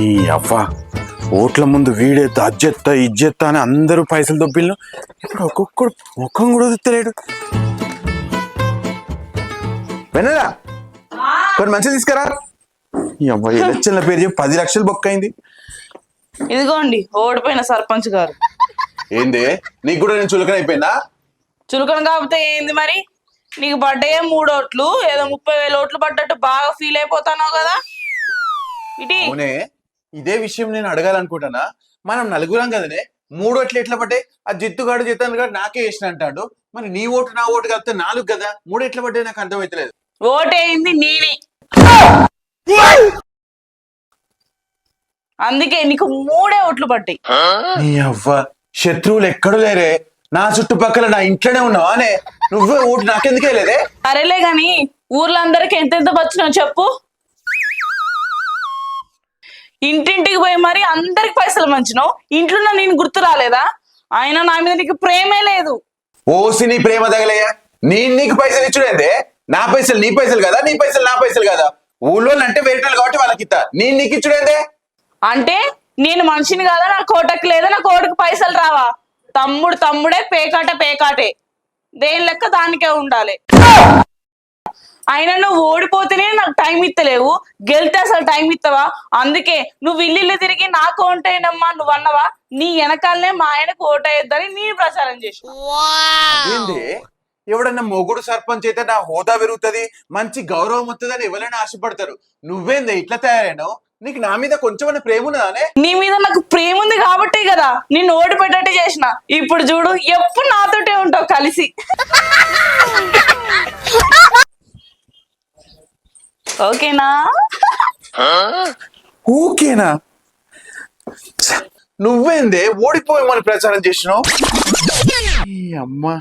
ఈ అవ్వ ఓట్ల ముందు వీడేత్తా అజ్జెత్తా ఇజ్జెత్తా అని అందరూ పైసలు దొబ్బిళ్ళు. ఇప్పుడు ఒక్కొక్కడు ముఖం కూడా తిత్తలేడు. వెనరా కొన్ని మంచిగా తీసుకురా. ఈ అమ్మాయి ఎలక్షన్ల పేరు చెప్పి 10 లక్షలు బొక్క అయింది. ఇదిగోండి ఓడిపోయిన సర్పంచ్ గారు. ఏంది నీకు కూడా నేను చులకన అయిపోయినా? చులకన కాకపోతే ఏంది మరి? నీకు పడ్డాయే 3 ఓట్లు, ఏదో 30,000 ఓట్లు పడ్డట్టు బాగా ఫీల్ అయిపోతానావు కదా. అవునే, ఇదే విషయం నేను అడగాలనుకుంటానా. మనం నలుగురం కదనే, 3 ఓట్లు ఎట్లా పడ్డాయి? ఆ జిత్తుగాడు జితన్ గారు నాకే వేసిన అంటాడు. మరి నీ ఓటు నా ఓటు కలిపితే 4 కదా, 3 ఎట్లా పడ్డాయి నాకు అర్థమైతలేదు. ఓటేయింది నీది, అందుకే నీకు 3 ఓట్లు పడ్డాయి. నీ అవ్వ శత్రువులు ఎక్కడో లేరే, నా చుట్టుపక్కల నా ఇంట్లోనే ఉన్నావా అనే. నువ్వే ఓటు నాకెందుకే లేదే? అరేలే గాని ఊర్లో అందరికి ఎంతెంత వచ్చినావు చెప్పు. ఇంటింటికి పోయి మరి అందరికి పైసలు మంచినావు, ఇంట్లో నేను గుర్తు రాలేదా? అయినా నా మీద నీకు ప్రేమే లేదు. ఓసి నీ ప్రేమ తగలయ్యా, నేను నీకు పైసలు ఇచ్చుడేందే? నా పైసలు నీ పైసలు కదా, నీ పైసలు నా పైసలు కదా. ఊళ్ళో అంటే వేరేటోళ్ళు కాబట్టి వాళ్ళకి ఇస్తా, నేను నీకు ఇచ్చుడేందే? అంటే నేను మనిషిని కదా, నా కోటకి లేదా, నా కోటకి పైసలు రావా? తమ్ముడు తమ్ముడే, పేకాట పేకాటే, దేని లెక్క దానికే ఉండాలి. అయినా నువ్వు ఓడిపోతేనే నాకు టైం ఇస్తలేవు, గెలితే అసలు టైం ఇస్తావా? అందుకే నువ్వు ఇల్లు తిరిగి నాకు ఓటేనమ్మా నువ్వు అన్నవా, నీ వెనకాలనే మా ఆయనకు ఓటేయొద్దని నేను ప్రచారం చేసి. ఎవడన్నా మొగుడు సర్పంచ్ అయితే నా హోదా పెరుగుతుంది, మంచి గౌరవం వస్తుంది అని ఎవరైనా ఆశపడతారు. నువ్వేందే ఇట్లా తయారైనావు? నీకు నా మీద కొంచెం ప్రేమ ఉన్నదానే? నీ మీద నాకు ప్రేమ ఉంది కాబట్టే కదా నిన్ను ఓడిపెట్టట్టు చేసిన. ఇప్పుడు చూడు, ఎప్పుడు నాతోటే ఉంటావు కలిసి. ఓకేనా? ఓకేనా? నువ్వేందే ఓడిపోయామని ప్రచారం చేసినావు? అమ్మా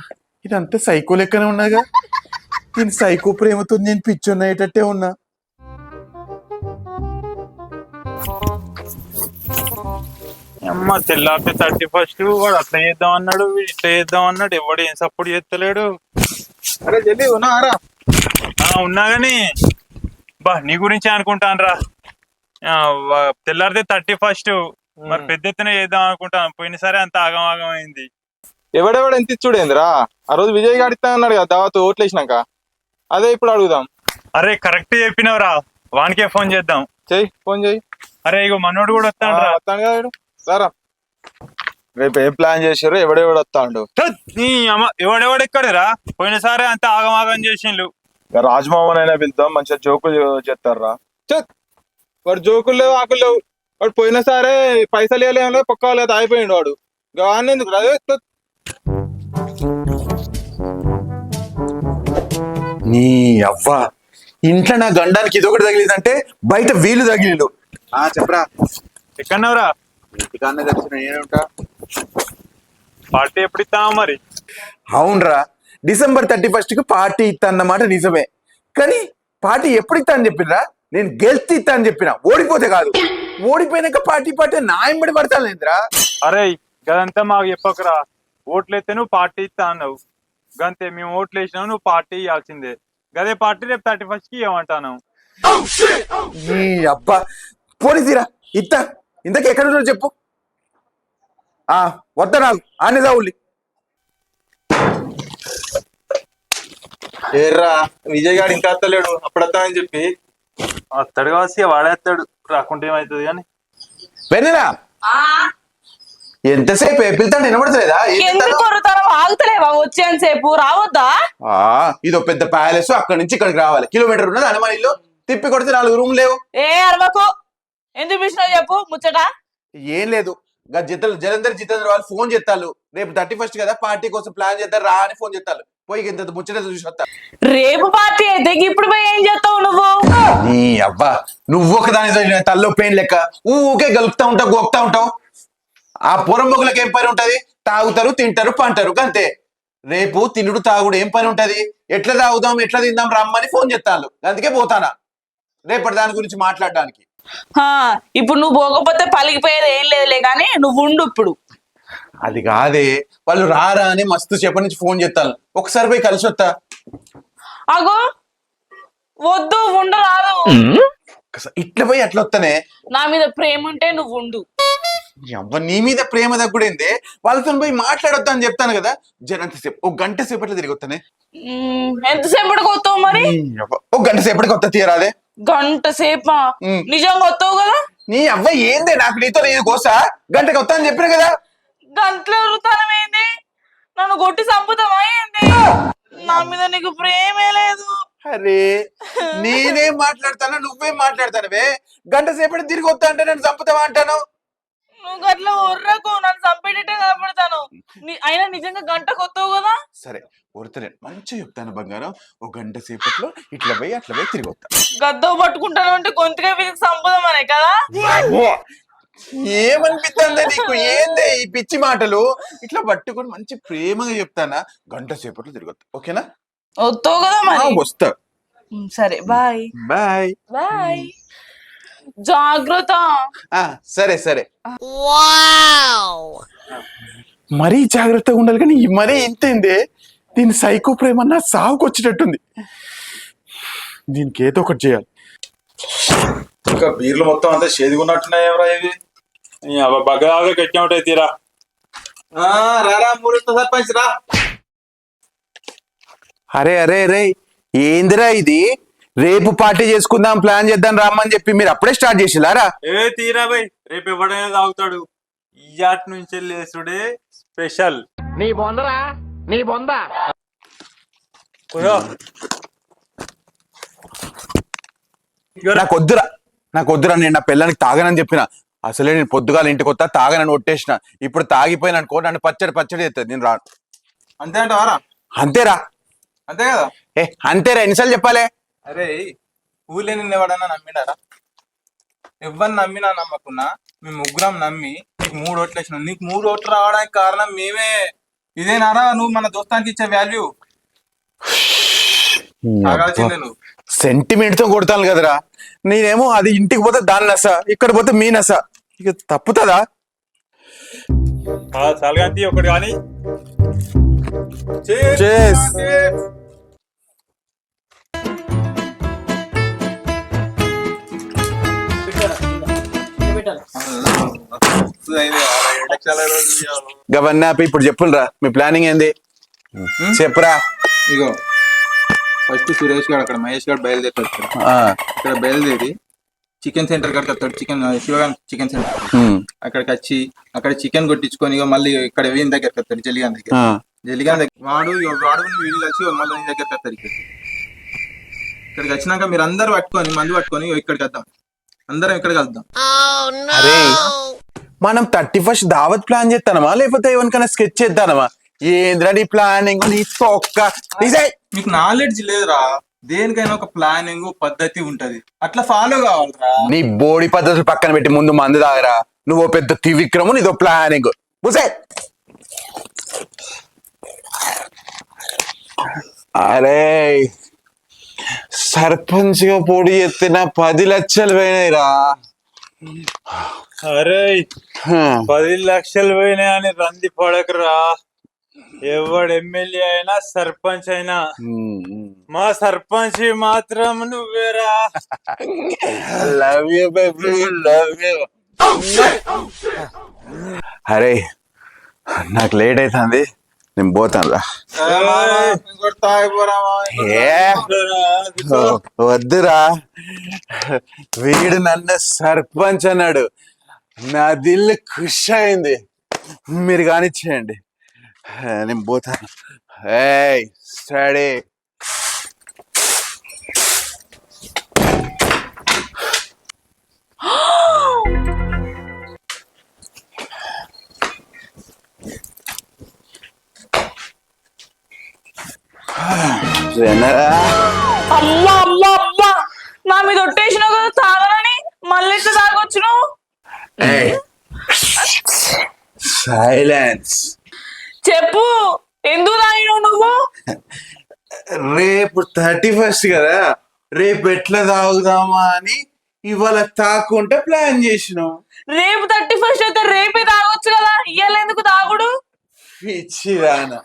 ఇదంతా సైకో లెక్కనే ఉన్నాగా. నేను సైకో ప్రేమతో నేను పిచ్చొన్నయ్యేటట్టే ఉన్నా. అమ్మ తెల్లారితే 31st వాడు అట్లా చేద్దాం అన్నాడు, వీడు ఇట్లా చేద్దాం అన్నాడు, ఎవడు ఏం సపోర్ట్ చేస్తలేడు. అరే జల్దీ ఉన్నారా? ఉన్నా గాని బా నీ గురించి అనుకుంటాను రా. తెల్లారితే 31st మరి పెద్ద ఎత్తున చేద్దాం అనుకుంటాను. పోయినసారి అంత ఆగం ఆగం అయింది. ఎవడెవడు ఎంత ఇచ్చుడేంద్రా? ఆ రోజు విజయ్ గారు ఇస్తా అన్నాడు కదా దావత్ ఓట్లేసినాక, అదే ఇప్పుడు అడుగుదాం. అరే కరెక్ట్ చెప్పినవరా, వానికే ఫోన్ చేద్దాం. చెయ్యి, ఫోన్ చెయ్యి. అరే ఇగో మనోడు కూడా వస్తాడు రా. వస్తాను కదా సారా. రేపు ఏం ప్లాన్ చేసారు? ఎవడెవడు వస్తాడు? ఎవడెవడు ఎక్కడరా? పోయినసారి అంత ఆగం ఆగం చేసిండు. రాజ్మోహన్ అయినా పిలుద్దాం, మంచిగా జోకులు చేస్తారా. వాడు జోకులు లేవు, ఆకులు లేవు. వాడు పోయిన సరే పైసలు ఇవ్వలేము, పక్క లేదు, అయిపోయిండు వాడు. వాడిని ఎందుకు రాదు? నీ అవ్వ ఇంట్లో నా గండానికి ఇదొకటి తగిలిందంటే బయట వీలు తగిలిలు. చెప్పరా ఎక్కడన్నావురా? ఇంటికాన్నే తెలిసిన నేనుంటా. పార్టీ ఎప్పుడు ఇస్తావా మరి? అవునరా, December 31st కి పార్టీ ఇస్తా అన్నమాట నిజమే. కానీ పార్టీ ఎప్పుడు ఇస్తా అని చెప్పినరా? నేను గెలిచి ఇస్తా అని చెప్పిన, ఓడిపోతే కాదు. ఓడిపోయినాక పార్టీ నా ఎంబడి పడతానేంద్రా. అరే గదంతా మాకు చెప్పకరా. ఓట్లయితే నువ్వు పార్టీ ఇస్తా అన్నావు, గంతే. మేము ఓట్లు వేసినావు, నువ్వు పార్టీ ఇవ్వాల్సిందే. గదే పార్టీ రేపు 31st కి ఇవ్వమంటాను. ఈ అబ్బా పోలీసీరా ఇస్తా. ఇంతకీ ఎక్కడ చెప్పు. వద్దా నాకు ఆనేదా ఉల్లి. ఏర్రా విజయ్ గారు ఇంకా వస్తలేడు, అప్పుడు వస్తానని చెప్పి. వస్తాడు కావచ్చు, వాడేస్తాడు, రాకుంటే ఏమవుతుంది కానీ. వెన్నెలా ఎంతసేపు పిలుతాడు, వినబడతలేదా? ఆగుతలేవా? వచ్చేంతసేపు రావద్దా? ఇదో పెద్ద ప్యాలెస్, అక్కడి నుంచి ఇక్కడికి రావాలి. కిలోమీటర్ ఉన్నది హనుమాన్ ఇల్లు. తిప్పి కొడితే 4 రూమ్ లేవు. అరవకు, ఎందుకు పిలిచినావు చెప్పు ముచ్చట. ఏం లేదు, జలంధర్ జితేంద్ర వాళ్ళు ఫోన్ చేస్తాను. రేపు 31st కదా, పార్టీ కోసం ప్లాన్ చేద్దాం రా అని ఫోన్ చేస్తాను. పోయి ఇంత ముచ్చట చూసి వస్తా. రేపు పార్టీ అయితే ఇప్పుడు పోయి ఏం చేస్తావు నువ్వు? నీ అవ్వా నువ్వు ఒకదాని తల్లో పెయిన్ లెక్క ఊకే గలుపుతా ఉంటావు, గోపుతా ఉంటావు. ఆ పొరంబొగులకు ఏం పని ఉంటది? తాగుతారు, తింటారు, పంటారు, అంతే. రేపు తినుడు తాగుడు ఏం పని ఉంటది? ఎట్లా తాగుదాం, ఎట్లా తిందాం రమ్మని ఫోన్ చేస్తాను. అందుకే పోతానా రేపటి దాని గురించి మాట్లాడడానికి. ఇప్పుడు నువ్వు పోకపోతే పలిగిపోయేది ఏం లేదులే కానీ నువ్వు ఉండు. ఇప్పుడు అది కాదే, వాళ్ళు రారా అని మస్తు చెప్ప నుంచి ఫోన్ చేస్తాను. ఒకసారి పోయి కలిసి వస్తా. అగో వద్దు, ఉండరాదు. ఒక్కసారి ఇట్లా పోయి అట్లా వస్తానే. నా మీద ప్రేమ ఉంటే నువ్వు ఉండు. నీ మీద ప్రేమ తగ్గుడైందే, వాళ్ళతో పోయి మాట్లాడొద్దా అని చెప్తాను కదా. జరంతసేపు ఒక గంట సేపట్లో తిరిగి వస్తానే. ఎంతసేపటికి వస్తావు మరి? ఒక గంట సేపటికి వస్తా తీయరాదే. గంట సేపా? నిజంగా వస్తావు కదా? నీ అవ్వ ఏందే నాకు నీతో నేను కోసా గంటకి వస్తా అని చెప్పిన కదా. గంటలో వృతానం ఏంది? నన్ను కొట్టి చంపుతావా ఏంది? నా మీద నీకు ప్రేమే లేదు. అరే నేనేం మాట్లాడతాను నువ్వేం మాట్లాడతానవే. గంట సేపటి తిరిగి వస్తా అంటే నన్ను చంపుతావా అంటాను. నువ్వు గట్ల ఒర్రకు, నన్ను చంపేటట్టే కనపడతాను. అయినా నిజంగా గంటకు వస్తావు కదా. సరే ఒరుతలే మంచిగా చెప్తాను బంగారం. ఒక గంట సేపట్లో ఇట్లా పోయి అట్లా పోయి తిరిగి వస్తా. గద్ద పట్టుకుంటాను అంటే గొంతుగా వీళ్ళకి చంపుదామనే కదా. ఏమనిపిస్తుందే నీకు? ఏందే ఈ పిచ్చి మాటలు? ఇట్లా పట్టుకొని మంచి ప్రేమగా చెప్తానా. గంట సేపట్లో తిరిగి వస్తా, ఓకేనా? వస్తావు కదా మరి. వస్తా. సరే బాయ్. Bye bye. జాగ్రత్త. సరే సరే. మరీ జాగ్రత్తగా ఉండాలి కానీ మరీ ఇంతేందే. దీని సైకో ప్రేమ నా సాగుకు వచ్చేటట్టుంది. దీనికి ఏదో ఒకటి చేయాలి. ఇంకా బీర్లు మొత్తం అంతా చేదుకున్నట్టున్నాయి ఎవరా ఇవి. బాగా గట్టి ఉంటాయి తీరా. రారా మూడు సర్పంచ్ రా. అరే అరే అరే ఏందిరా ఇది? రేపు పార్టీ చేసుకుందాం ప్లాన్ చేద్దాం రమ్మని చెప్పి మీరు అప్పుడే స్టార్ట్ చేసిలారా? తీరా బై, రేపు ఎవడైనా తాగుతాడు. ఇయాటి నుంచి లేసుడే స్పెషల్. నీ బొందరా నీ బొంద. నాకు వద్దురా నేను నా పిల్లలకి తాగనని చెప్పిన. అసలే నేను పొద్దుగాల ఇంటికి వస్తా తాగనని ఒట్టేసిన. ఇప్పుడు తాగిపోయిన అనుకో నన్ను పచ్చడి చేస్తుంది. నేను రాను. అంతే అంటావారా? అంతేరా. అంతే కదా. అంతేరా, ఎన్నిసార్లు చెప్పాలి? అరే ఊళ్ళో నిన్న ఎవడన్నా నమ్మినారా? ఎవరిని నమ్మినా నమ్మకున్నా మేము ముగ్గురం నమ్మి నీకు 3 ఓట్లు వేసినాం. నీకు 3 ఓట్లు రావడానికి కారణం మేమే. ఇదేనారా నువ్వు మన దోస్తానికి ఇచ్చే వాల్యూ? నువ్వు సెంటిమెంట్ తో కొడతాను కదరా. నేనేమో అది ఇంటికి పోతే దాని నస, ఇక్కడ పోతే మీ నస. ఇక తప్పుతుందా? సాల్గాంతి ఒకటి కానీ. గవన్నా ఇప్పుడు చెప్పురా మీ ప్లానింగ్ ఏంది? చెప్పురా. ఇగో ఫస్ట్ సురేష్ గారు అక్కడ మహేష్ గారు బయలుదేరుతాడు. ఇక్కడ బయలుదేరి చికెన్ సెంటర్ కాడికి వస్తాడు. శివగాన్ చికెన్ సెంటర్ అక్కడికి వచ్చి అక్కడ చికెన్ కొట్టించుకొని మళ్ళీ ఇక్కడ వీని దగ్గరికి వస్తాడు. జలిగాన్ దగ్గర వాడు వీళ్ళు వచ్చి మళ్ళీ నీ దగ్గరికి వస్తారు. ఇక్కడికి వచ్చినాక మీరు అందరు పట్టుకొని మందు పట్టుకొని ఇక్కడికి వద్దాం. అందరం ఇక్కడికి వద్దాం. అరే మనం 31st దావత్ ప్లాన్ చేస్తానమా లేకపోతే ఎవరికైనా స్కెచ్ చేద్దానమా? ఏంద్రా నీ ప్లానింగ్? మీకు నాలెడ్జ్ లేదురా. దేనికైనా ఒక ప్లానింగ్ పద్ధతి ఉంటది, అట్లా ఫాలో కావాలరా. నీ బోడి పద్ధతులు పక్కన పెట్టి ముందు మందు తాగరా. నువ్వు పెద్ద త్రివిక్రము, నీదో ప్లానింగ్. అరే సర్పంచ్ గా పోటీ ఎత్తిన 10 లక్షలు పోయినాయిరా. అరే 10 లక్షలు పోయినాయి అని రంది పడకరా. ఎవడు ఎమ్మెల్యే అయినా సర్పంచ్ అయినా మా సర్పంచ్ మాత్రం నువ్వేరా. Love you baby, love you. అరే నాకు లేట్ అవుతుంది, నేను పోతాను రా. వద్దురా, వీడు నన్ను సర్పంచ్ అన్నాడు. నా దిల్ ఖుష్ అయింది. మీరు కానిచ్చేయండి, నేను పోతాను. ఏయ్ స్టడీ. అమ్మా అమ్మా అమ్మా, నా మీద ఒట్టేసినావు కదా తాగనని, మళ్ళీ ఎట్లా తాగొచ్చును? సైలెన్స్. చెప్పు, ఎందుకు తాగినావు నువ్వు? రేపు 31st కదా, రేపు ఎట్లా తాగుదామా అని ఇవాళ తాకుంటే ప్లాన్ చేసినాం. రేపు 31st అయితే రేపే తాగొచ్చు కదా, ఇవాళ ఎందుకు తాగుడు? పిచ్చిదానా,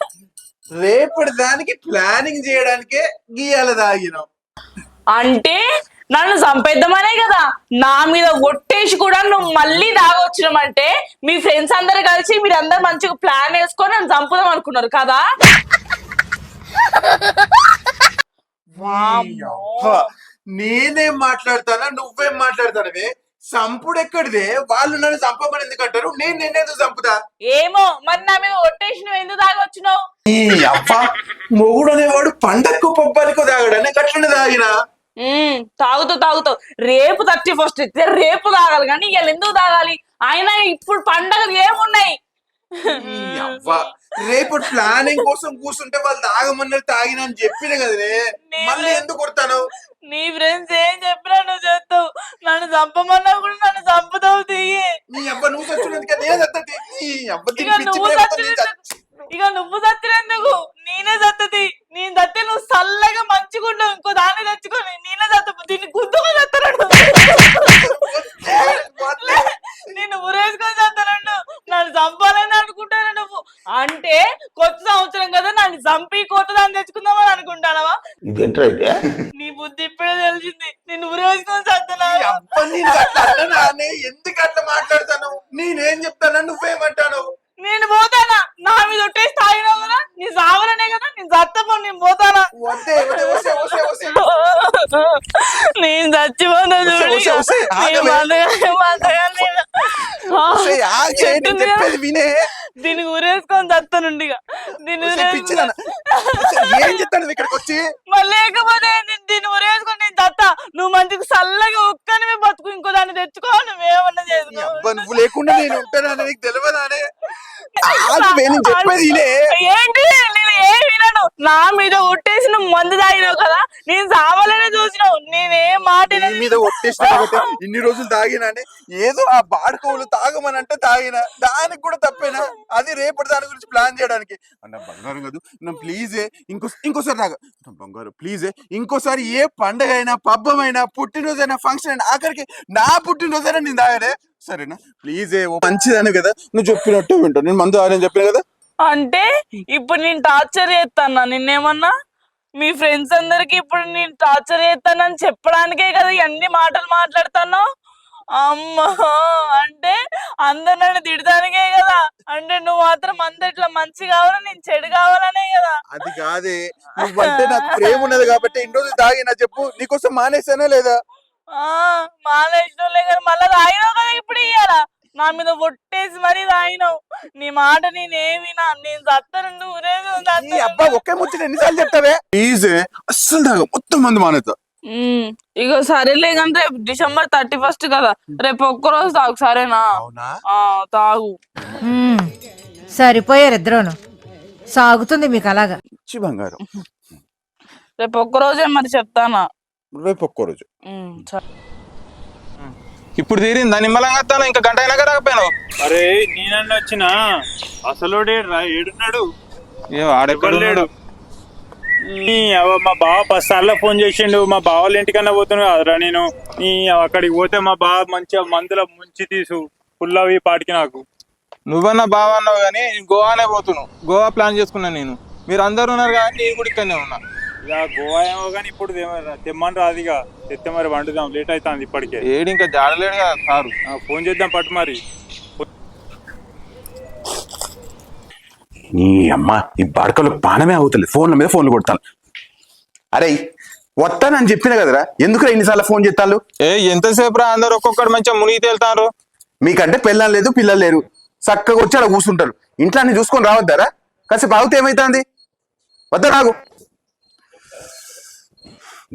రేపటి దానికి ప్లానింగ్ చేయడానికే గీయాల తాగినాం. అంటే నన్ను చంపేద్దామనే కదా. నా మీద ఒట్టేసి కూడా నువ్వు మళ్ళీ దాగొచ్చినామంటే మీ ఫ్రెండ్స్ అందరు కలిసి మీరందరు మంచిగా ప్లాన్ వేసుకొని నన్ను చంపుదాం అనుకున్నారు కదా. అబ్బా, నేనేం మాట్లాడతానా నువ్వేం మాట్లాడతానవే? సంపుడు ఎక్కడిదే? వాళ్ళు నన్ను చంపమని ఎందుకంటారు, నేను నిన్నెందుకు చంపుతా? ఏమో మరి నా మీద ఒట్టేసి నువ్వు ఎందుకు దాగొచ్చినావు? ఈ అబ్బా, మొగుడు అనేవాడు పండక్కు పబ్బానికో తాగడనే గట్లనే తాగినా. తాగుతావు. రేపు 31 ఇస్తే రేపు తాగాలి కానీ ఇవాళ ఎందుకు తాగాలి? ఆయన ఇప్పుడు పండగలు ఏమున్నాయి? ఈ అబ్బా, రేపటి ప్లానింగ్ కోసం కూర్చుంటే వాళ్ళు తాగమన్నారు, తాగినా అని చెప్పిన కదనే, మళ్ళీ ఎందుకు కొడతాను? నీ ఫ్రెండ్స్ ఏం చెప్పినా నువ్వు చేస్తావు. నన్ను చంపమన్నా కూడా నన్ను చంపుతావు. తీయి నీ అబ్బా, నువ్వు చచ్చినందుకే నేను చత్తది. ఈ అబ్బా, ఇక దీని పిచ్చి నువ్వు ప్రేమతో నేను నువ్వు చచ్చినందుకు నేనే చత్తది. నేను చస్తే నువ్వు చల్లగా మంచిగుండవు. ఇంకో దాన్ని తెచ్చుకొని నేనే చత్త దీన్ని గుద్దుగా చత్తనండు. నేను ఊరేసుకొని చత్తనండు. నన్ను చంపాలని అనుకుంటాను నువ్వు. అంటే కొత్త సంవత్సరం కదా నన్ను చంపి కొత్త దాన్ని తెచ్చుకుందామని అనుకుంటానవా? నీ బుద్ధి ఇప్పుడే తెలిసింది. నేను ఊరేసుకొని చత్తనా? ఈ అబ్బా, నేను అట్లా అన్నానే, ఎందుకు అట్లా మాట్లాడతాను? నేనేం చెప్తానా, నువ్వేమంటాను? నేను పోతానా? నా మీద ఒట్టేసి తాగినావు కదా, నీ సావలనే కదా. నేను చత్తపో, నేను పోతానా? వద్దే, వద్దే, వస్తే, వస్తే, వస్తే. నేను చచ్చిపోతా చూడు. వస్తే, వస్తే, ఆగవే. వస్తే, ఆగే, నేను చెప్పేది వినే. దీనికి ఊరేసుకొని చస్తానుండి. దీన్ని వస్తే, పిచ్చిదానా? ఏం చెప్తాను ఇక్కడికి వచ్చి? మరి లేకపోతే దీన్ని ఊరేసుకొని నేను చత్తా. నువ్వు మంచిగా చల్లగా ఒక్కనివే బతుకు. ఇంకో దాన్ని తెచ్చుకో. నువ్వేమన్నా ఈ చేసుకో. అబ్బా, నువ్వు లేకుండా నేను ఉంటానని నీకు తెలియదానే? ఆగవే, నేను చెప్పేది వినే. ఏంటి? నేను ఏం వినను. నా మీద ఒట్టేసి నువ్వు మందు తాగినావు కదా, నేను సావాలనే చూసినావు. నేనేం మాట నీ మీద ఒట్టేసిన కాబట్టి ఇన్ని రోజులు తాగినానే. ఏదో ఆ బాడుకోవులు తాగమనంటే తాగినా, దానికి కూడా తప్పేనా? అది రేపటి దాని గురించి ప్లాన్ చేయడానికి. అన్న బంగారం కాదు, నా ప్లీజే ఇంకోసారి తాగ. నా బంగారం ప్లీజే, ఇంకోసారి ఏ పండగ అయినా, పబ్బమైనా, పుట్టినరోజైనా, ఫంక్షన్ అయినా, ఆఖరికి నా పుట్టినరోజైనా నేను తాగనే. సరేనా? ప్లీజే, మంచిదాను కదా, నువ్వు చెప్పినట్టు వింటావు. నేను మందు తాగని చెప్పిన కదా. అంటే ఇప్పుడు నేను టార్చర్ చేస్తానా నిన్నేమన్నా? మీ ఫ్రెండ్స్ అందరికి ఇప్పుడు నేను టార్చర్ చేస్తానని చెప్పడానికే కదా ఇవన్నీ మాటలు మాట్లాడుతున్నావు. అమ్మా, అంటే అందరు నన్ను తిడతానికే కదా. అంటే నువ్వు మాత్రం అందరిట్లా మంచి కావాలా, నేను చెడు కావాలనే కదా. అది కాదే, నువ్వంటే నాకు ప్రేమ ఉన్నది కాబట్టి ఇన్ని రోజులు తాగినా. చెప్పు, నీకోసం మానేసానా లేదా? మానేసినోళ్ళే కానీ మళ్ళీ తాగినావు కదా ఇప్పుడు. ఇయ్యాల నా మీద ఒట్టేసి మరీ తాగినావు. నీ మాట నేనేమినా? నేను చస్తాను. ఈ అబ్బా, ఒకే ముచ్చట ఎన్నిసార్లు చెప్తావే? ప్లీజ్, అస్సలు తాగ, మొత్తం మంది మానేతా. ఇగో సరేలే కానీ రేపు December 31 కదా, రేపు ఒక్కరోజు తాగు సరేనా? అవునా? తాగు. సరిపోయారు ఇద్దరును. సాగుతుంది మీకు అలాగా. పిచ్చి బంగారం. రేపు ఒక్కరోజే మరి చెప్తానా? రేపు ఒక్క రోజు. ఇప్పుడు తీరిందా నిమ్మలంగా వస్తాను, ఇంకా గంట అయినాక రాకపోయాను. అరే నేనన్నా వచ్చినా అసలు ఏడున్నాడు? ఆడెక్కడు? మా బావ 10 సార్లు ఫోన్ చేసిండు. మా బావ వాళ్ళ ఇంటికన్నా పోతున్నా కదరా నేను. అక్కడికి పోతే మా బావ మంచిగా మందుల ముంచి తీసు పుల్లవి పాటికి నాకు. నువ్వన్నా బావ అన్నావు కానీ గోవానే పోతున్నావు. గోవా ప్లాన్ చేసుకున్నాను నేను. మీరు అందరు ఉన్నారు కానీ నేను కూడా ఇక్కడనే ఉన్నా. ఇక గోవా ఏమో కానీ ఇప్పుడు తెమ్మని రాదిగా. తెస్తే మరి వండుదాం, లేట్ అవుతుంది ఇప్పటికే. ఏడు ఇంకా జాడలేడు కదా సారు. ఫోన్ చేద్దాం పట్టు మరి. నీ అమ్మ, ఈ బడకలు పానమే అవుతలేదు. ఫోన్ల మీద ఫోన్లు కొడతాను. అరే వస్తానని చెప్పిన కదరా, ఎందుకురా ఇన్నిసార్లు ఫోన్ చేస్తాను? ఎంతసేపు రా, అందరు ఒక్కొక్కరు మంచిగా మునిగి తేలుతారు. మీకంటే పెళ్ళం లేదు, పిల్లలు లేరు, చక్కగా వచ్చి అలా కూర్చుంటారు. ఇంట్లో అన్ని చూసుకొని రావద్దారా? కాసేపు ఆగితే ఏమైతుంది? వద్దా నాకు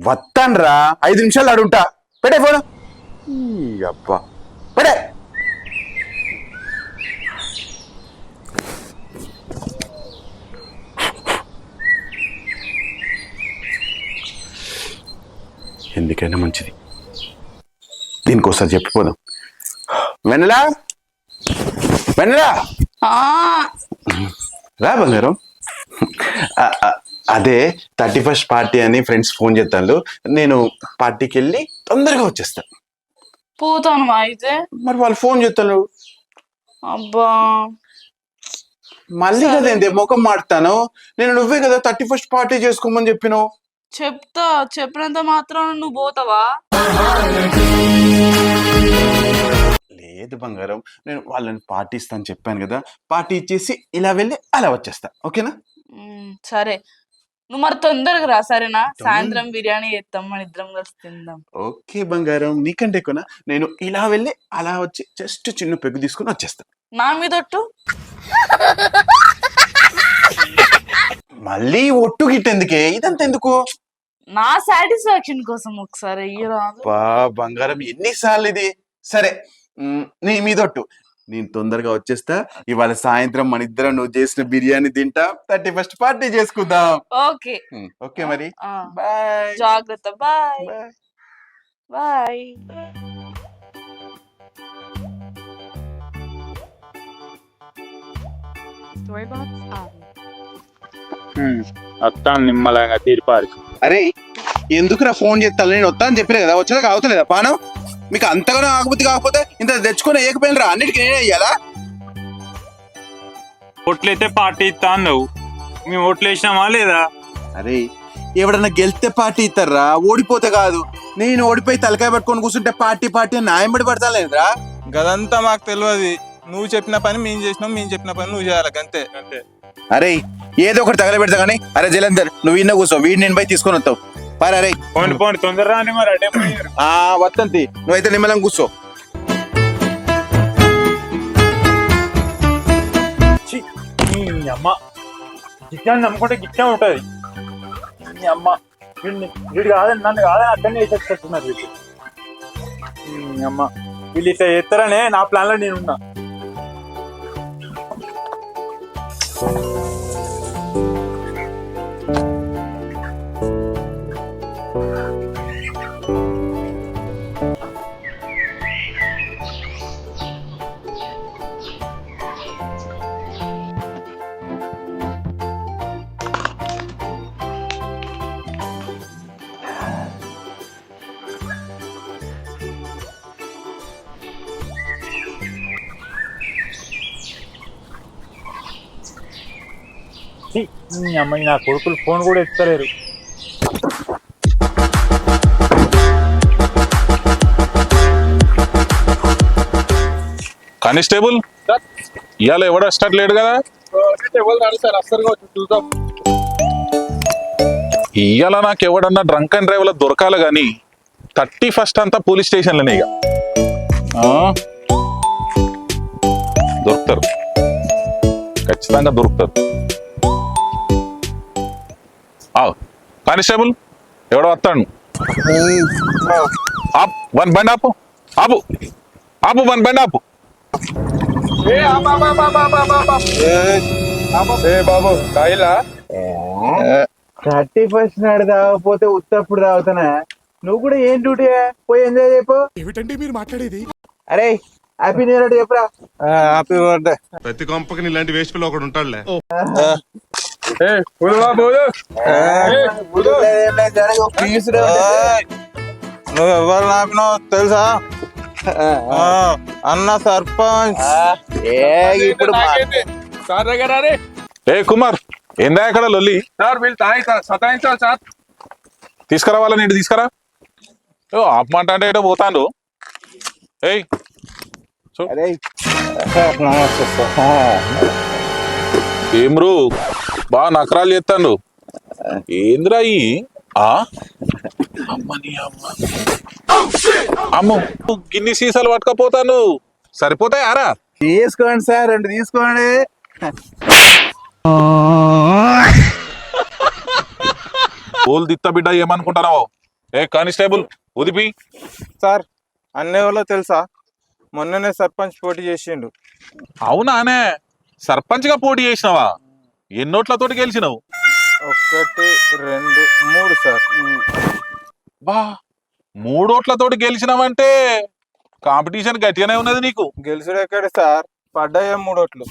వస్తానరా, 5 నిమిషాలు అడుంటా. పెట్టే ఫోన్. అబ్బా, పెట్టే. ఎందుకైనా మంచిది, దీనికోసారి చెప్పిపోదాం. వెన్నెలా, వెన్నెలా రా బంగారం. అదే 31st పార్టీ అని ఫ్రెండ్స్ ఫోన్ చేస్తాను. నేను పార్టీకి వెళ్ళి తొందరగా వచ్చేస్తాను. పోతాను అయితే. మరి వాళ్ళు ఫోన్ చేస్తాను. అబ్బా, మళ్ళీ కదేంటి ముఖం మాడతాను నేను? నువ్వే కదా 31st పార్టీ చేసుకోమని చెప్పినావు. చెప్తా, చెప్పినంత మాత్రం నువ్వు పోతావా? లేదు బంగారం, నేను వాళ్ళని పార్టీ ఇస్తాను చెప్పాను కదా, పార్టీ ఇచ్చేసి ఇలా వెళ్ళి అలా వచ్చేస్తా, ఓకేనా? సరే, నువ్వు మరి తొందరగా రా, సరేనా? సాయంత్రం బిర్యానీ చేస్తాం, మన ఇద్దరం కలిసి తిందాం. ఓకే బంగారం, నీకంటే ఎక్కువనా? నేను ఇలా వెళ్ళి అలా వచ్చి జస్ట్ చిన్న పెగ్గు తీసుకుని వచ్చేస్తా. నా మీదొట్టు. మళ్ళీ ఒట్టు గిట్టెందుకే, ఇదంతా ఎందుకు? నా సాటిస్ఫాక్షన్ కోసం ఒకసారి అయ్యరాదు. బంగారం ఎన్నిసార్లు ఇది? సరే, నీ మీదొట్టు, నేను తొందరగా వచ్చేస్తా. ఇవాళ సాయంత్రం మన ఇద్దరం నువ్వు చేసిన బిర్యానీ తింటా, 31st పార్టీ చేసుకుందాం. ఓకే ఓకే మరి, ఆ, బాయ్. జాగ్రత్త. Bye bye. వస్తాను నిమ్మలంగా తీర్పారి. అరే ఎందుకురా ఫోన్ చేస్తాను, నేను వస్తా అని చెప్పలే కదా, వచ్చేదాకా అవుతలేదా పానం? మీకు అంతగానో ఆగుబుద్ధి కాకపోతే ఇంత తెచ్చుకొని ఏకపోయినరా, అన్నిటికీ నేనే అయ్యాలా? ఓట్లయితే పార్టీ ఇస్తా అన్నావు, మేము ఓట్లు వేసినామా లేదా? అరే ఎవడన్నా గెలిస్తే పార్టీ ఇస్తారా, ఓడిపోతే కాదు. నేను ఓడిపోయి తలకాయ పట్టుకొని కూర్చుంటే పార్టీ పార్టీ అని న్యాయంబడి పడతా లేదురా. గదంతా మాకు తెలియదు. నువ్వు చెప్పిన పని మేము చేసినాం, మేము చెప్పిన పని నువ్వు చేయాలి, అంతే. అరే ఏదో ఒకటి తగలబెడతా కానీ. అరే జలంధర్, నువ్వు ఇన్న కూర్చో, వీడిని నేను పోయి తీసుకొని వస్తావు. పరే అరే, పోండి పోండి, తొందరగా రాని మరి. అడే వత్తంతి, నువ్వైతే నిమ్మలం కూర్చో. అమ్మ గిట్టాన్ని నమ్ముకుంటే గిట్టా ఉంటది. అమ్మ వీడు కాదని, నన్ను కాదని అక్కడనే వేసేస్తున్నారు వీళ్ళు. అమ్మ వీళ్ళు ఇట్లా చేస్తారనే నా ప్లాన్ లో నేనున్నా. అమ్మాయి నా కొడుకులు ఫోన్ కూడా ఎత్తలేరు. కానిస్టేబుల్, ఇవాళ ఎవడ స్టార్ట్ లేడు కదా? ఇవాళ నాకు ఎవడన్నా డ్రంక్ అండ్ డ్రైవ్ లో దొరకాలి గాని 31st అంతా పోలీస్ స్టేషన్లోనే. ఇక దొరుకుతారు, ఖచ్చితంగా దొరుకుతారు. కానిస్టేబుల్ ఎవడో వస్తాడు. వన్ బండి ఆపు, ఆపు ఆపు, వన్ బండి ఆపు. బాబు కాయలా 31st నాడు తాగకపోతే ఉత్తప్పుడు తాగుతానా? నువ్వు కూడా ఏం డ్యూటీ పోయి ఎంజాయ్ చేయపో. ఏమిటండి మీరు మాట్లాడేది? అరే హ్యాపీ న్యూ ఇయర్ చెప్పరా. Happy birthday. ప్రతి కొంపకి ఇలాంటి వేస్ట్ పిల్ల ఒకడు ఉంటాడులే. నువ్వు ఎవరు నాపినావు తెలుసా? అన్న సర్పంచ్. ఇప్పుడు ఏ కుమార్, ఏందా అక్కడ లొల్లి? సతాయించాలి సార్. తీసుకురావాలని ఇంటి తీసుకురా. ఆపమంట అంటే ఏటో పోతాను. ఏయ్ ఏం రూ బాగా నకరాలు చేస్తాను. ఏంద్రా ఈ అమ్మ గిన్ని సీసాలు పట్టుకపోతాను, సరిపోతాయి ఆరా? తీసుకోండి సార్, 2 తీసుకోండి. పోల్ దిత్త బిడ్డ ఏమనుకుంటున్నావు? ఏ కానిస్టేబుల్ ఉదిపి. సార్ అన్నేవాళ్ళో తెలుసా? మొన్ననే సర్పంచ్ పోటీ చేసిండు. అవునానే, సర్పంచ్ గా పోటీ చేసినావా? ఎన్నోట్లతోటి గెలిచినావు? 1, 2, 3 సార్. బా 3 ఓట్లతోటి గెలిచినావంటే కాంపిటీషన్ గట్టిగానే ఉన్నది నీకు. గెలుసుడు ఎక్కడ సార్, పడ్డాయే 3 ఓట్లు.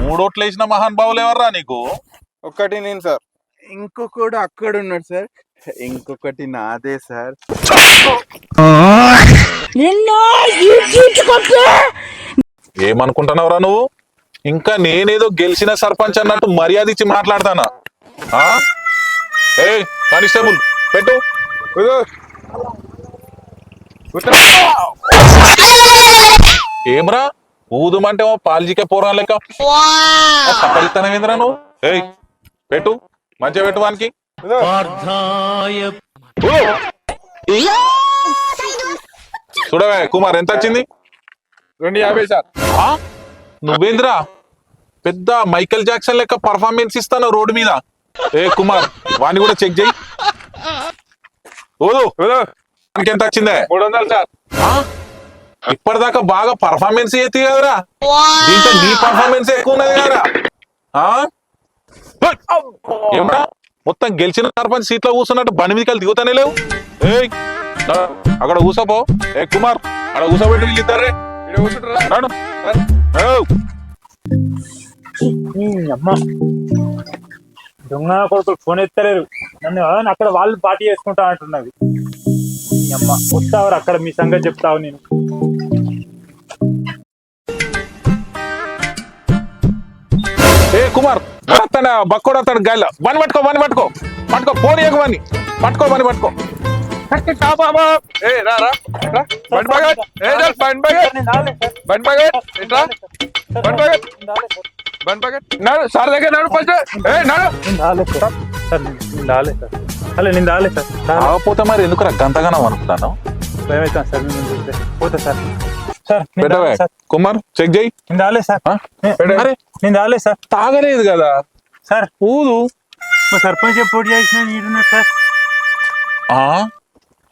3 ఓట్లు వేసిన మహానుభావులు ఎవర్రా నీకు? ఒక్కటి నేను సార్. ఇంకొకడు అక్కడ ఉన్నాడు సార్, ఇంకొకటి నాదే సార్. ఏమనుకుంటున్నావురా నువ్వు? ఇంకా నేనేదో గెలిచిన సర్పంచ్ అన్నట్టు మర్యాద ఇచ్చి మాట్లాడతానా? ఏ కానిస్టేబుల్ పెట్టు. ఏమ్రా ఊదుమంటే పాలజీకే పోరాన్ లెక్క పక్కలిస్తానేంద్రా నువ్వు. ఏయ్ పెట్టు, మంచిగా పెట్టు వానికి. చూడవే కుమార్ ఎంత వచ్చింది? 250 సార్. ఆ? నువ్వేంద్రా పెద్ద మైకేల్ జాక్సన్ లెక్క పర్ఫార్మెన్స్ ఇస్తాను రోడ్డు మీద. ఏ కుమార్ వాడిని కూడా చెక్ చేయి. ఓదు వానికి ఎంత వచ్చిందే? 300 సార్. ఆ? ఇప్పటిదాకా బాగా పర్ఫార్మెన్స్ ఎత్తి కదరా, దీంట్లో నీ పర్ఫార్మెన్స్ ఎక్కువ ఉన్నది కదరా. ఆ? ఏమరా మొత్తం గెలిచిన సర్పంచ్ సీట్లో కూర్చున్నట్టు బండి మీదకి వెళ్ళి దిగుతానే లేవు. ఏయ్ అక్కడ కూసోపో. ఏ కుమార్ అక్కడ కూసోబెట్టి వీళ్ళు ఇద్దరే రాడు. ఏయ్. అమ్మ దొంగ కొడుకులు ఫోన్ ఎత్తలేరు. నన్ను అక్కడ వాళ్ళు పార్టీ చేసుకుంటా అంటున్నది. అమ్మ వస్తావరు అక్కడ మీ సంగతి చెప్తావు నేను. ఏ కుమార్ వస్తాడా బక్కోడు వస్తాడు గాలిలో. బండి పట్టుకో పట్టుకో పోనీ బండి పట్టుకో. సార్ దగ్గర నడు ఫస్ట్. నేను రాలే సార్. కాకపోతే మరి ఎందుకు గంతగానం అనుకుంటాను. భయమవుతాను సార్. పోతా సార్. పెట్టవే కుమార్ చెక్ చేయి. నేను రాలే సార్. అరే నేను రాలే సార్. తాగలేదు కదా సార్. ఊదు. మా సర్పంచ్ పోటీ చేసిన నీడున్నారు సార్. ఆ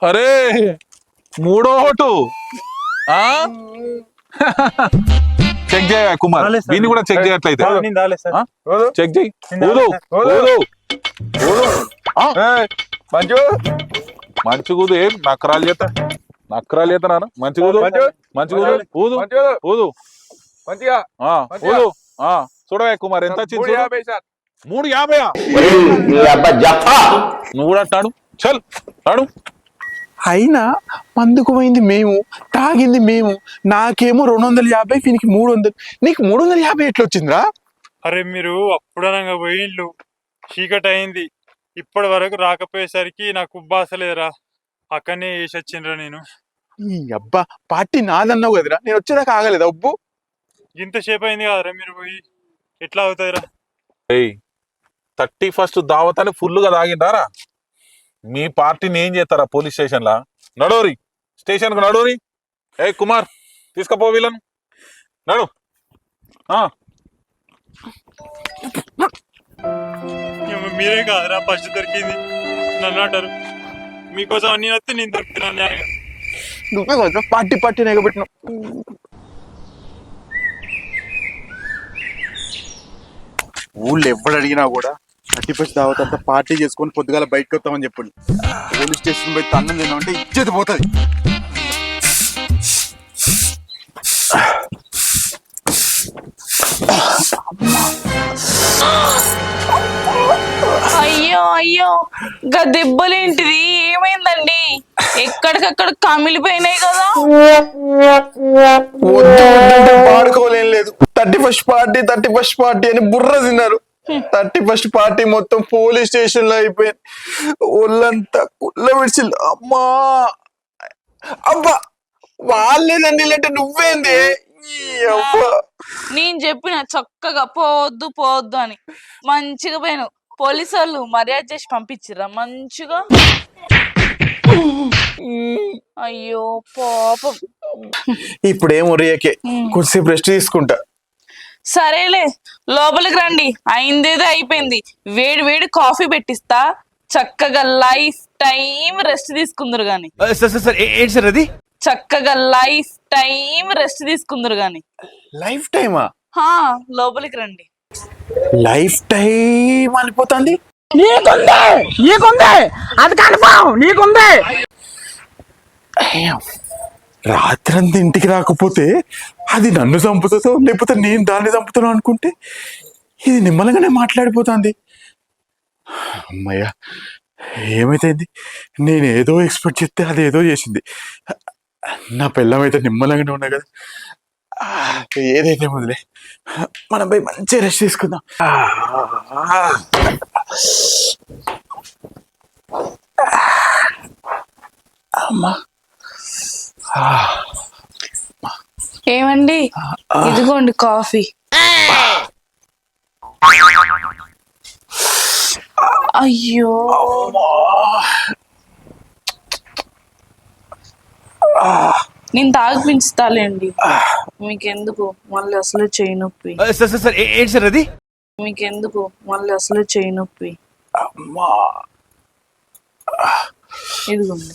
అరే మూడో ఓటు. చెక్ చేయ కుమార్, దీన్ని కూడా చెక్ చేయట్లయితే నేను రాలే సార్. చెక్ చేయి. ఊదు మంచిగుదు. ఏం నక్కరాలు చేత నాన్న మంచిగుదు. ఊదు మంచిగా ఊదు. చూడవే కుమార్ ఎంత వచ్చింది? 350 సార్. 350. నువ్వు కూడా తాడు చల్ తాడు. అయినా మందుకు పోయింది మేము, తాగింది మేము. నాకేమో 250, వీనికి 300. నీకు 350 ఎట్లా వచ్చిందిరా? అరే మీరు అప్పుడనగా పోయిండ్లు, చీకటి అయింది. ఇప్పటి వరకు రాకపోయేసరికి నాకు ఉబ్బాసలేదురా. అక్కడనే వేసి వచ్చిండ్రా నేను. ఈ అబ్బా పార్టీ నాదన్నావు కదరా, నేను వచ్చేదాకా ఆగలేదా ఉబ్బు? ఇంతసేపు అయింది కదరా మీరు పోయి. ఎట్లా అవుతాయిరా? 31st దావత్ అని ఫుల్గా తాగిండారా? మీ పార్టీని ఏం చేస్తారా పోలీస్ స్టేషన్ లా? నడోరి స్టేషన్ కు నడోరి. ఏ కుమార్ తీసుకపో వీళ్ళను, నడు. మీరే కాదురా ఫస్ట్ దొరికింది. నన్ను అంటారు మీకోసం అన్ని వస్తే నేను దొరుకుతున్నా. నువ్వే కదా పార్టీ నెగబెట్టినావు. ఊళ్ళో ఎవడు అడిగినా కూడా 31st దావత్ అంతా పార్టీ చేసుకొని పొద్దుగాల బయటకు వస్తామని చెప్పండి. పోలీస్ స్టేషన్ పోయి అన్నం తిన్నామంటే ఇచ్చేది పోతుంది. అయ్యో గా దెబ్బలేంటిది? ఏమైందండి? ఎక్కడికక్కడ కమిలిపోయినాయి కదా. పాడుకోలేం లేదు. 31st పార్టీ అని బుర్ర తిన్నారు. 31st పార్టీ మొత్తం పోలీస్ స్టేషన్ లో అయిపోయింది. ఒళ్ళంతా కుళ్ళ విడిచి. అబ్బా వాళ్ళేదండి, లేంటే నువ్వేంది? నేను చెప్పిన చక్కగా పోవద్దు అని మంచిగా పోయాను. పోలీసు వాళ్ళు మర్యాద చేసి పంపించిర్రా మంచిగా. అయ్యో పాపం. ఇప్పుడేం ఉరియకే, కొద్దిసేపు రెస్ట్ తీసుకుంటా. సరేలే లోపలికి రండి. అయిందేదో అయిపోయింది. వేడి వేడి కాఫీ పెట్టిస్తా. చక్కగా లైఫ్ టైం రెస్ట్ తీసుకుందరు గాని. ఏంటి సార్ అది? చక్కగా లైఫ్ టైం రెస్ట్ తీసుకుందరు గాని. లైఫ్ టైమా? లోపలికి రండి. లైఫ్ టైం అనిపోతుంది. రాత్రంతా ఇంటికి రాకపోతే అది నన్ను చంపుతుందో లేకపోతే నేను దాన్ని చంపుతాను అనుకుంటే ఇది నిమ్మలంగానే మాట్లాడిపోతుంది. అమ్మయ్య ఏమైతుంది? నేను ఏదో ఎక్స్పెక్ట్ చేస్తే అది ఏదో చేసింది. నా పిల్లం అయితే నిమ్మలంగానే ఉన్నా కదా. ఏదైతే మొదలే మనం పోయి మంచిగా రెస్ట్ తీసుకుందాం. ఏమండి ఇదిగోండి కాఫీ. అయ్యో నేను తాగిపించుతాలేండి, మీకెందుకు మళ్ళీ అసలు చేయి నొప్పి. సార్ ఏంటి సార్ అది? మీకెందుకు మళ్ళీ అసలు చేయి నొప్పి. ఇదిగోండి.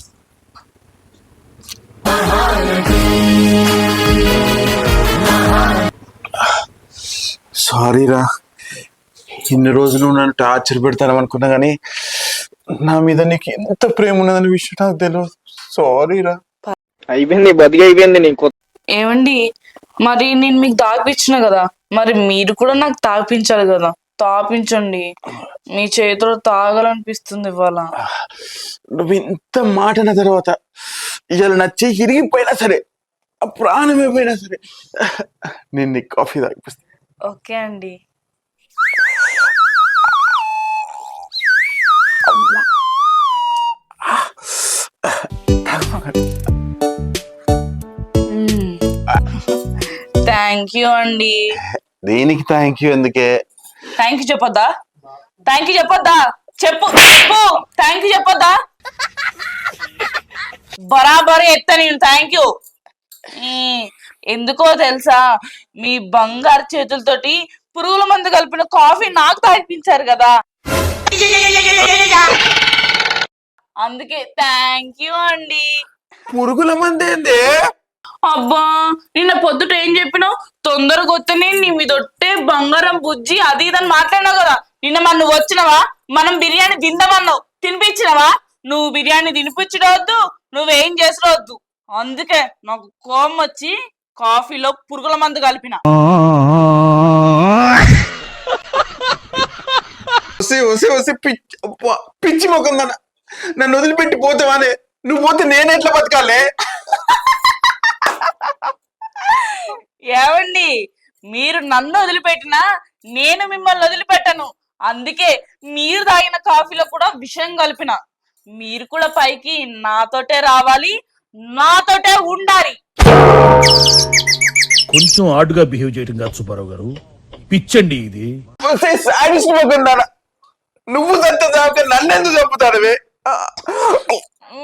సారీరా, ఇన్ని రోజులు నన్ను టార్చర్ పెడతాను కానీ నా మీద నీకు ఎంత ప్రేమ ఉన్నదనే విషయం నాకు తెలియదు. సారీరా. అయిపోయింది, బతికి అయిపోయింది నీకు. ఏమండి మరి నేను మీకు తాగిపించిన కదా, మరి మీరు కూడా నాకు తాగిపించాలి కదా. తాపించండి, మీ చేతిలో తాగాలనిపిస్తుంది ఇవాళ. నువ్వు ఇంత మాట అన్న తర్వాత ఇవాళ నచ్చి ఇరిగిపోయినా సరే, ఆ ప్రాణమైపోయినా సరే నేను నీకు కాఫీ తాగిపిస్తాను. ఓకే అండి. థ్యాంక్ యూ అండి. దేనికి థ్యాంక్ యూ? ఎందుకే థ్యాంక్ యూ చెప్పొద్దా? థ్యాంక్ యూ చెప్పొద్దా? చెప్పు చెప్పు. Thank you చెప్పొద్దా? బరాబరి ఎత్తా నేను థ్యాంక్ యూ. ఎందుకో తెలుసా, మీ బంగారు చేతులతోటి పురుగుల మందు కలిపిన కాఫీ నాకు తాగిపించారు కదా, అందుకే థ్యాంక్ యూ అండి. పురుగుల మంది ఏంది? అబ్బా నిన్న పొద్దుట ఏం చెప్పినావు? తొందరగా వస్తేనే నీ మీదొట్టే బంగారం బుజ్జి అది ఇదని మాట్లాడినావు కదా. నిన్న మరి నువ్వు వచ్చినవా? మనం బిర్యానీ తిందామన్నావు, తినిపించినవా? నువ్వు బిర్యానీ తినిపించడవద్దు, నువ్వేం చేసినవద్దు. అందుకే నాకు కోపం వచ్చి కాఫీలో పురుగుల మందు కలిపిన. పిచ్చి మొక్కం నన్ను వదిలిపెట్టి పోతావానే? నువ్వు పోతే నేను ఎట్లా బతకాలే? ఏమండి మీరు నన్ను వదిలిపెట్టినా నేను మిమ్మల్ని వదిలిపెట్టను. అందుకే మీరు తాగిన కాఫీలో కూడా విషయం కలిపిన. మీరు కూడా పైకి నాతోటే రావాలి, నాతోటే ఉండాలి. కొంచెం ఆడుగా బిహేవ్ చేయడం కాదు సుబ్బారావు గారు, పిచ్చండి ఇది. నువ్వు చంపే నన్నెందుకు చంపుతాడవే?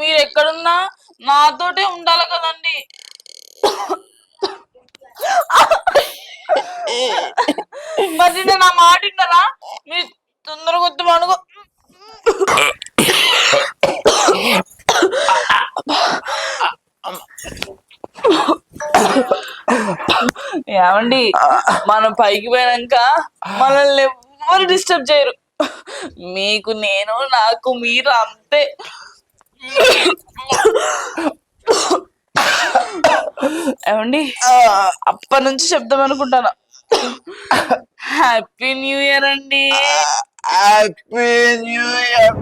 మీరు ఎక్కడున్నా నాతోటే ఉండాలి కదండి. మరి నేను నా మాట విన్నారా? మీరు తొందరగా వద్దు అనుకో. ఏమండి మనం పైకి పోయాక మనల్ని ఎవరు డిస్టర్బ్ చేయరు. మీకు నేను, నాకు మీరు అంతే. ఏమండి అప్పటి నుంచి చెప్దాం అనుకుంటాను. హ్యాపీ న్యూ ఇయర్ అండి. Happy new year.